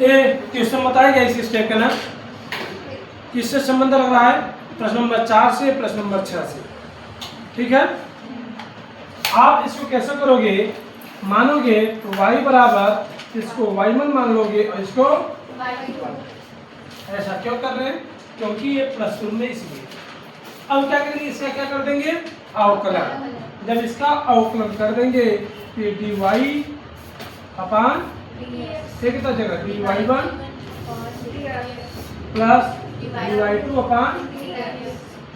ये क्वेश्चन बताएगा इस स्टेप का ना, किससे संबंध लग रहा है? प्रश्न नंबर 4 से प्रश्न नंबर 6 से। ठीक है, आप इसको कैसे करोगे? मानोगे तो y बराबर इसको y1 मान लोगे और इसको ऐसा क्यों कर रहे हैं? क्योंकि ये प्लस में इसलिए। अब क्या करेंगे? इसका क्या कर देंगे? अवकलन। जब इसका अवकलन कर देंगे तो dy अपान कितना जगह dy1 प्लस dy2 अपान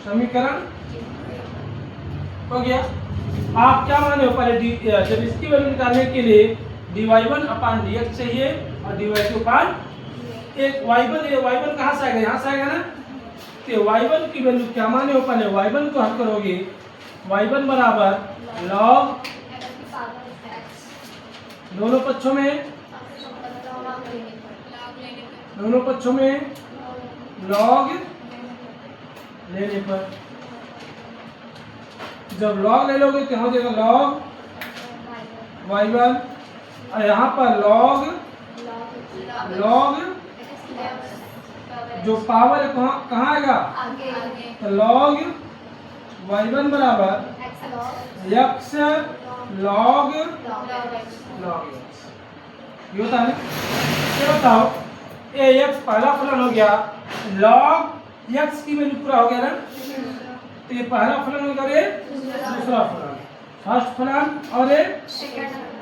समीकरण हो गया। आप क्या माने हो? पहले जब इसकी वैल्यू निकालने के लिए dy1 अपान dx चाहिए और dy2 अपान एक y1 कहाँ से आएगा? यहाँ से आएगा ना। तो y1 की वैल्यू क्या माने हो? पहले y1 को हल करोगे। y1 बराबर लॉग दोनों पक्षों में लॉग लेने पर, जब लॉग ले लोगे तो हो जाएगा लॉग y1 और यहाँ पर लॉग जो पावर है कहाँ आएगा? तो लॉग y1 बराबर x लॉग x। ये होता है। ये बताओ, ax पहला फलन हो गया, log x की वैल्यू पूरा हो गया ना। तो ये पहला फलन होगा, ये दूसरा फलन, फर्स्ट फलन और ये।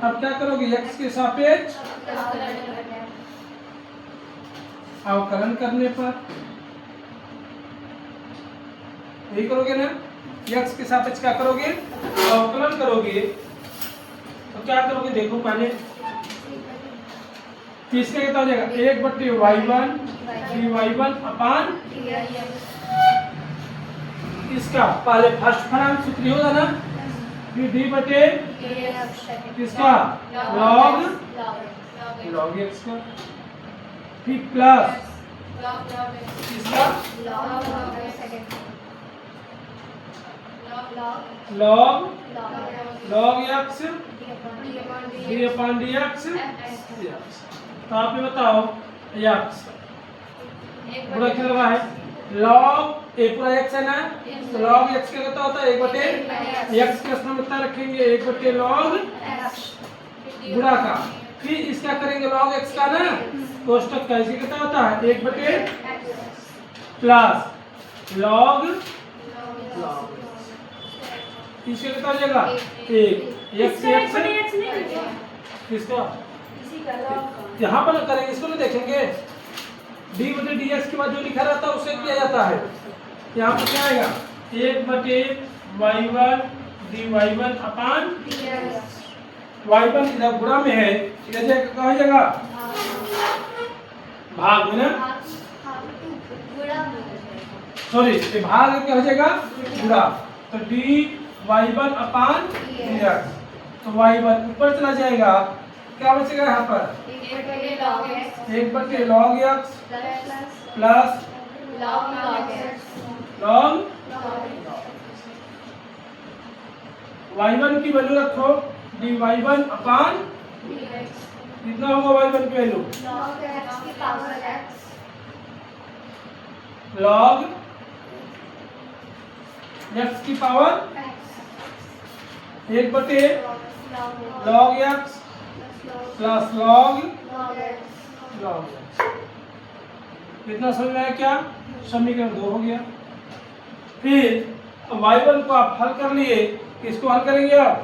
अब क्या करोगे? x के सापेक्ष अवकलन करने पर यही करोगे ना। x के सापेक्ष क्या करोगे? अवकलन करोगे। तो क्या करोगे? देखो पहले इसका कितना हो जाएगा? 1/y1 dy1 अपान इसका पहले फर्स्ट फलन सूत्र होगा ना, फिर d बटे किसका? लॉग x का, फिर प्लस किसका? लॉग x d अपान dx। तो आप ये बताओ x पूरा क्या लगा है? लॉग ए पूरा x है ना, तो लॉग x का कितना होता है? 1/x का स्थान कितना रखेंगे? 1/log गुणा का, फिर इसका करेंगे log x का ना कोष्टक का, इसी कितना होता है? 1/+ log इसका कितना हो जाएगा? 1 x किसका? यहाँ पर करेंगे, इसको नहीं देखेंगे। d/dx के बाद जो लिखा रहता है उसे किया जाता है। यहाँ पर क्या आएगा? 1/y1 dy1 अपान y1 इधर गुणा में है, इधर कहाँ हो जाएगा? भाग में ना, सॉरी ये भाग क्या हो जाएगा? गुणा। तो dy1 अपान dx, तो y1 ऊपर चला जाएगा, क्या बचेगा यहाँ पर? 1/log x plus log y1 की वैल्यू रखो dy1 अपान कितना होगा? y1 की वैल्यू log x की power 1/log x plus log x। कितना समझ में आया? क्या समीकरण 2 हो गया। फिर y1 को आप हल कर लिए, किसको हल करेंगे? आप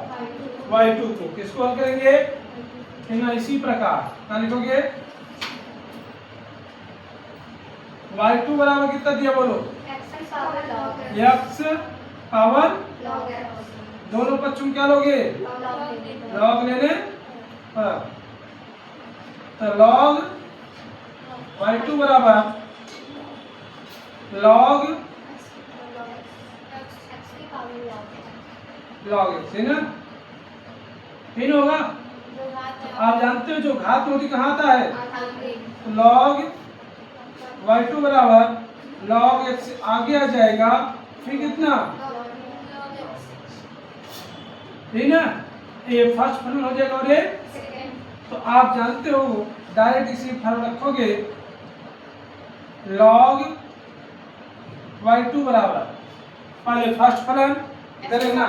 y2 को किसको हल करेंगे? इसी प्रकार क्या लिखोगे? y2 बराबर कितना दिया बोलो? x पावर दोनों पक्षों में क्या लोगे? लॉग लेने पर, तो लॉग y2 बराबर लॉग x है ना, तीन होगा। आप जानते हो जो घात मोदी कहाँ आता है? तो लॉग y2 बराबर लॉग x आगे आ जाएगा, फिर कितना? ठीक ना, ये फर्स्ट फलन हो जाएगा। और ये तो आप जानते हो डायरेक्ट इसी फल रखोगे log y2 बराबर पहले फर्स्ट फलन इधर है ना,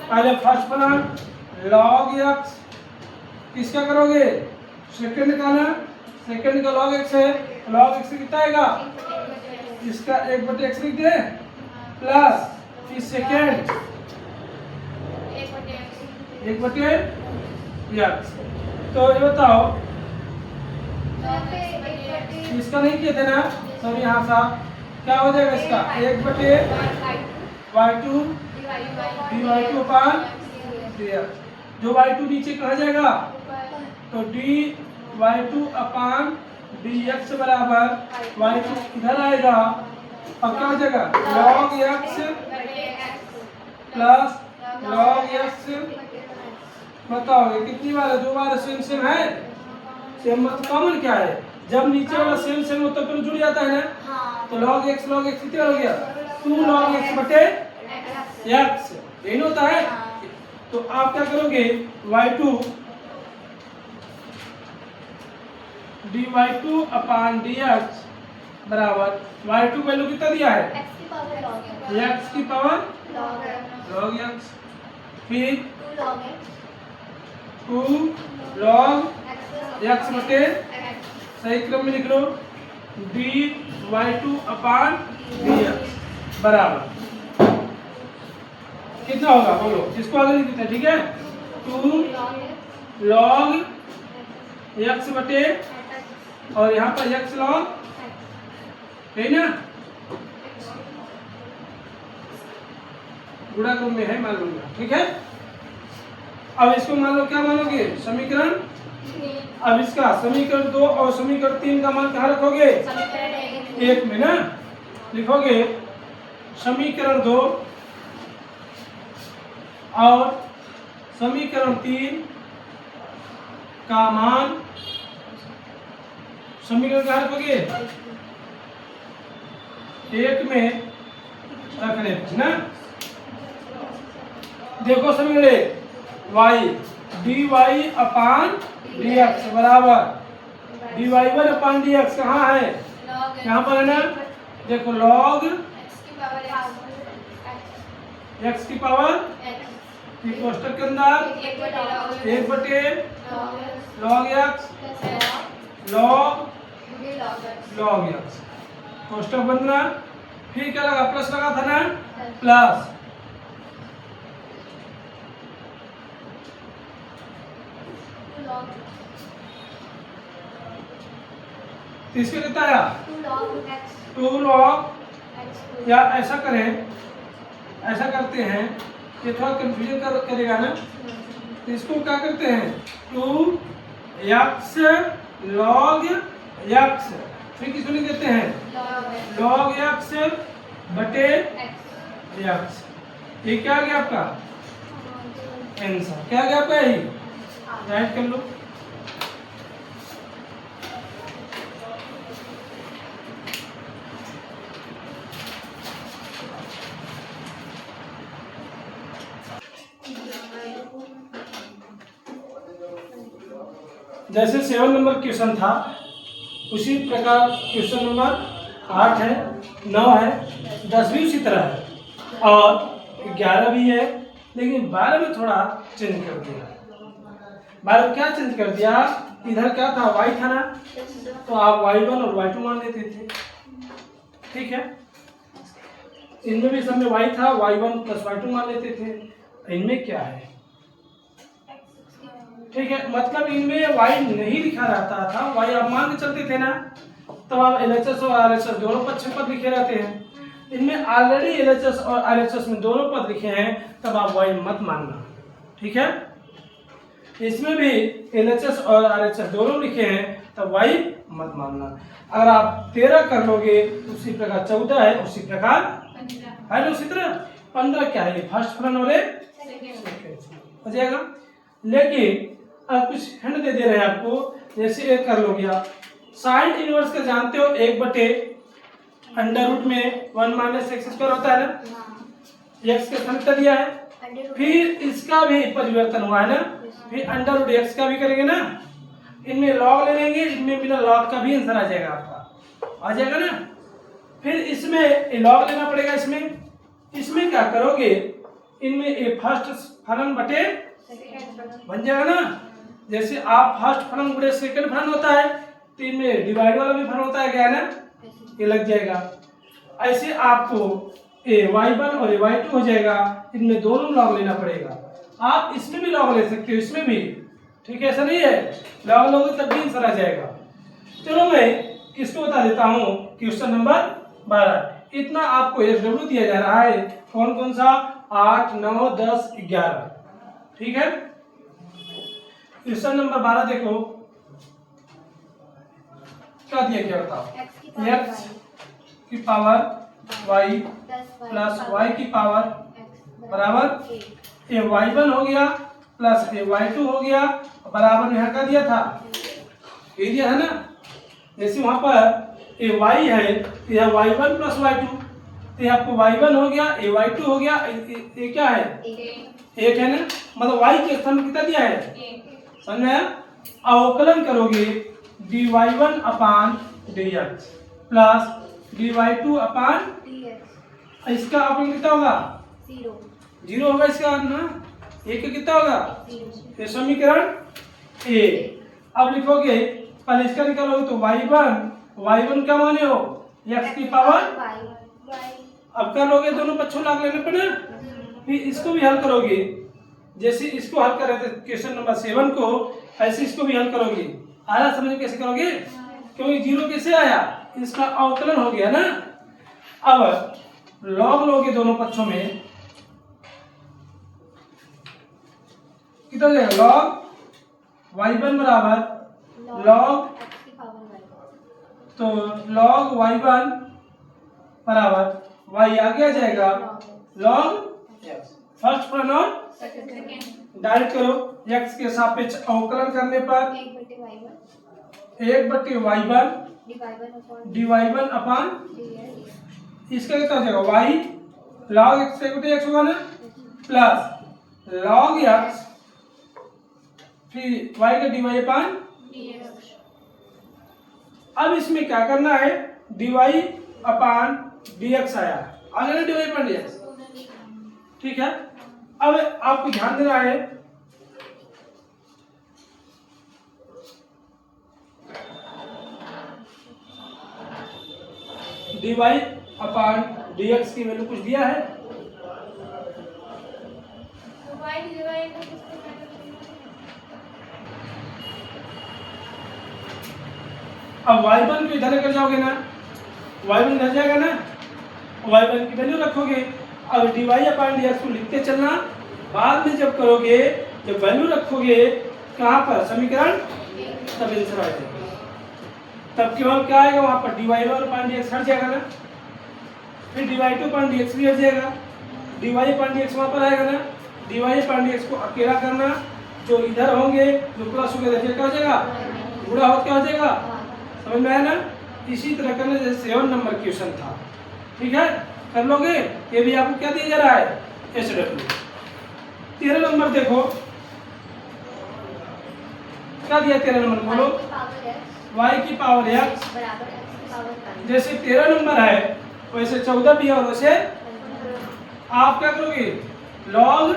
पहले फर्स्ट फलन log x किसका करोगे सेकंड का ना, सेकंड का log x है, log x कितना आएगा इसका 1/x लिख दे प्लस फिर सेकंड 1/x। तो ये बताओ इसका नहीं किए थे ना, तो यहाँ सा क्या हो जाएगा इसका 1/y2 dy2 अपान dx। जो y2 नीचे कहा जाएगा तो dy2 अपान dx बराबर y2 इधर आएगा और क्या हो जाएगा log x plus log x। बताओ ये कितनी बार है, दो बार सेम सेम है, सेम मतलब कॉमन क्या है, जब नीचे वाला सेम सेम होता है तो जुड़ जाता है ना, तो log x कितना हो गया 2 log x बटे x यही होता है। तो आप क्या करोगे y2 dy2 अपान dx बराबर y2 वैल्यू कितना दिया है x की पावर log x, फिर 2 log x बटे सही क्रम में लिख लो dy2 अपान dx बराबर कितना होगा बोलो, जिसको आगे लिख देते हैं ठीक है 2 log x बटे और यहाँ पर x log है ना, गुणा क्रम में है मान लूंगा ठीक है। अब इसको मान लो क्या मानोगे समीकरण, अब इसका समीकरण 2 और समीकरण 3 का मान कहाँ रखोगे 1 में ना, लिखोगे समीकरण 2 और समीकरण 3 का मान समीकरण कहाँ रखोगे 1 में रखने ना। देखो समीकरण y dy अपान dx बराबर dy1 अपान dx कहाँ है यहाँ पर है ना, देखो log x की पावर कोष्टक के अंदर 1/log x log x कोष्टक बनना, फिर क्या लगा प्लस लगा था ना प्लस इसके कितना आया 2 log या ऐसा करें, ऐसा करते हैं ये थोड़ा कंफ्यूजन करेगा ना, तो इसको क्या करते हैं 2x log x फिर किसको लिख देते हैं log x बटे x। ये क्या आ गया आपका आंसर, क्या आ गया आपका यही राइट कर लो। जैसे 7 नंबर क्वेश्चन था उसी प्रकार क्वेश्चन नंबर 8 है 9 है 10 भी उसी तरह है और 11 भी है, लेकिन 12 में थोड़ा चेंज कर दिया। 12 में क्या चेंज कर दिया, इधर क्या था y था ना, तो आप y1 और y2 मान लेते थे ठीक है, इनमें भी सब में y था y1 प्लस y2 मान लेते थे, इनमें क्या है ठीक है, मतलब इनमें y नहीं लिखा रहता था, y आप मान के चलते थे ना, तब आप LHS और RHS दोनों पद पद लिखे रहते हैं। इनमें ऑलरेडी LHS और RHS में दोनों पद लिखे हैं, तब आप y मत मानना ठीक है। इसमें भी LHS और RHS दोनों लिखे हैं, तब y मत मानना। अगर आप 13 कर लोगे उसी प्रकार 14 है, उसी प्रकार है ना, उसी तरह 15 क्या है फर्स्ट फलन और हो जाएगा। लेकिन अब कुछ हिंट दे रहे हैं आपको, जैसे एक कर लो गया साइन इनवर्स का जानते हो 1/√में 1 - x² होता है ना, x का फंक्शन दिया है, फिर इसका भी परिवर्तन हुआ है ना, फिर √x का भी करेंगे ना, इनमें लॉग ले लेंगे, इनमें बिना लॉग का भी आंसर आ जाएगा आपका, आ जाएगा ना। फिर इसमें लॉग लेना पड़ेगा, इसमें क्या करोगे, इनमें ए फर्स्ट फलन बटे बन जाएगा ना। जैसे आप फर्स्ट फलन बटे सेकंड फलन होता है, तो इनमें डिवाइड वाला भी फलन होता है, क्या है ना, ये लग जाएगा। ऐसे आपको y1 और y2 हो जाएगा, इनमें दोनों लॉग लेना पड़ेगा। आप इसमें भी लॉग ले सकते हो, इसमें भी, ठीक है, ऐसा नहीं है, लॉग लोगे तब भी आंसर आ जाएगा। चलो मैं किसको बता देता हूँ, क्वेश्चन नंबर 12। इतना आपको SW दिया जा रहा है, कौन कौन सा, 8, 9, 10, 11, ठीक है। क्वेश्चन नंबर 12 देखो क्या दिया गया, बताओ। x की पावर y प्लस y की पावर बराबर ये y1 हो गया प्लस ये y2 हो गया, बराबर यहाँ का दिया था, ये दिया है ना। जैसे वहां पर ये y है तो यह y1 प्लस y2, तो यह आपको y1 हो गया, ये y2 हो गया, ये क्या है, एक है ना, मतलब y के स्थान में कितना दिया है, समझ में आया। अवकलन करोगे dy1 अपान dx प्लस dy2 अपान dx, इसका अवकलन कितना होगा, 0 होगा इसका ना, एक का कितना होगा, ये समीकरण ए। अब लिखोगे, पहले इसका निकालोगे तो y1 क्या माने हो, x की पावर, अब कर लोगे दोनों पक्षों लाग लेने पे ना। फिर इसको भी हल करोगे, जैसे इसको हल कर रहे थे क्वेश्चन नंबर 7 को, ऐसे इसको भी हल करोगे। आया समझ में कैसे करोगे, क्योंकि 0 कैसे आया, इसका अवकलन हो गया ना। अब लॉग लोगे दोनों पक्षों में, कितना हो जाएगा, लॉग y1 बराबर लॉग, तो लॉग y1 बराबर y आगे आ जाएगा लॉग फर्स्ट फलन और डायरेक्ट करो, x के सापेक्ष अवकलन करने पर 1/y1 dy1 अपान, इसका कितना हो जाएगा, y log x 1/x होगा ना, प्लस log x फिर y का dy अपान। अब इसमें क्या करना है, dy अपान dx आया, आ गया ना dy अपान dx, ठीक है। अब आपको ध्यान देना है, dy अपान dx की वैल्यू कुछ दिया है, अब y1 को इधर लेकर जाओगे ना, y1 इधर जाएगा ना, y1 की वैल्यू रखोगे। अब dy अपान dx को लिखते चलना, बाद में जब करोगे, जब वैल्यू रखोगे कहाँ पर, समीकरण, तब आंसर आ जाएगा। तब केवल क्या आएगा वहां पर, dy1 अपान dx हट जाएगा ना, फिर dy2 अपान dx भी हट जाएगा, dy अपान dx वहां पर आएगा ना, dy अपान dx को अकेला करना, जो इधर होंगे, जो प्लस होगा इधर क्या हो जाएगा, गुणा हो क्या हो जाएगा, समझ में आया ना। इसी तरह करने जैसे 7 नंबर क्वेश्चन था, ठीक है, कर लोगे। ये भी आपको क्या दिया जा रहा है, SW। 13 नंबर देखो क्या दिया, 13 नंबर बोलो, y की पावर x, जैसे 13 नंबर है वैसे 14 भी है, और वैसे आप क्या करोगे, log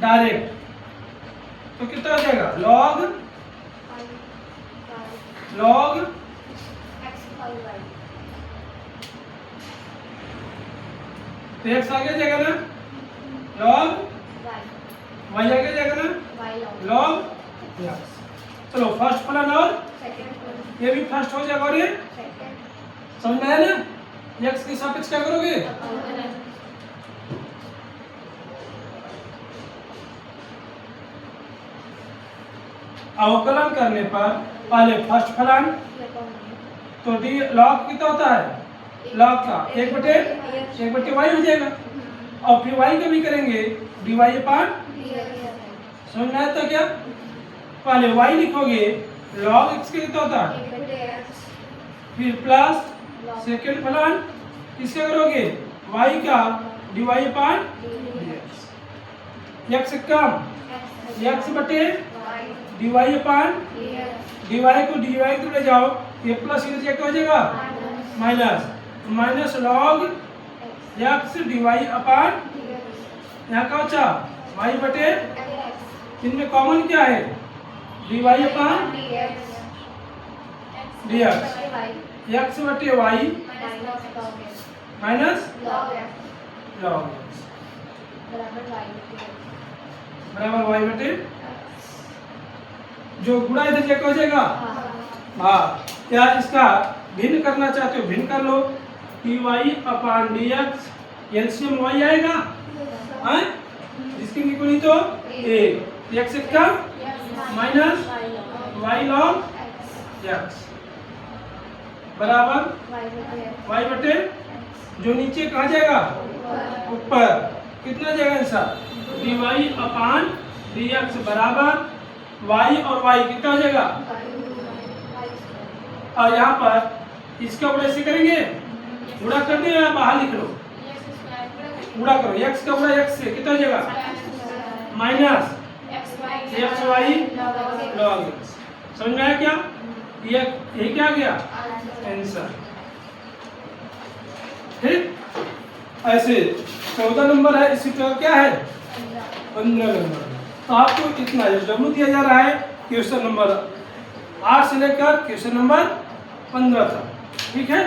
डायरेक्ट, तो कितना हो जाएगा, log तो x आगे जाएगा ना, log y आगे जाएगा ना, log x। चलो फर्स्ट फलन और ये भी फर्स्ट हो जाएगा, और ये समझ में आया ना। x के सापेक्ष क्या करोगे, अवकलन करने पर पहले फर्स्ट फलन, तो डी लॉग कितना होता है, लॉग का 1/y हो जाएगा, और फिर y का भी करेंगे dy अपान, समझ में आया था क्या। पहले y लिखोगे, log x के कितना होता है, फिर प्लस सेकेंड फलन किसका करोगे, y का dy अपान dx, x कम x बटे dy अपान dy को dy को ले जाओ, ये प्लस इधर क्या हो जाएगा minus, minus log x dy अपान यहाँ का बचा y बटे, इनमें कॉमन क्या है dy अपान dx, x बटे y माइनस लॉग x बराबर y बटे, जो गुणा इधर क्या हो जाएगा भाग, या इसका भिन्न करना चाहते हो भिन्न कर लो, dy अपान dx, एलसीएम y आएगा हैं, जिसके विपरीत तो a, x का माइनस y log x बराबर y बटे, जो नीचे कहाँ जाएगा ऊपर, कितना जाएगा आंसर dy अपान dx बराबर y और y कितना हो जाएगा, और यहाँ पर इसका गुणा ऐसे करेंगे, गुणा कर दे या बाहर लिख लो, गुणा करो, x का गुणा x से कितना हो जाएगा minus x y log x, समझ में आया क्या, ये क्या आ गया आंसर। ठीक, ऐसे 14 नंबर है, इसी का क्या है 15 नंबर। तो आपको इतना डब्ल्यू दिया जा रहा है क्वेश्चन नंबर 8 से लेकर क्वेश्चन नंबर 15 तक, ठीक है।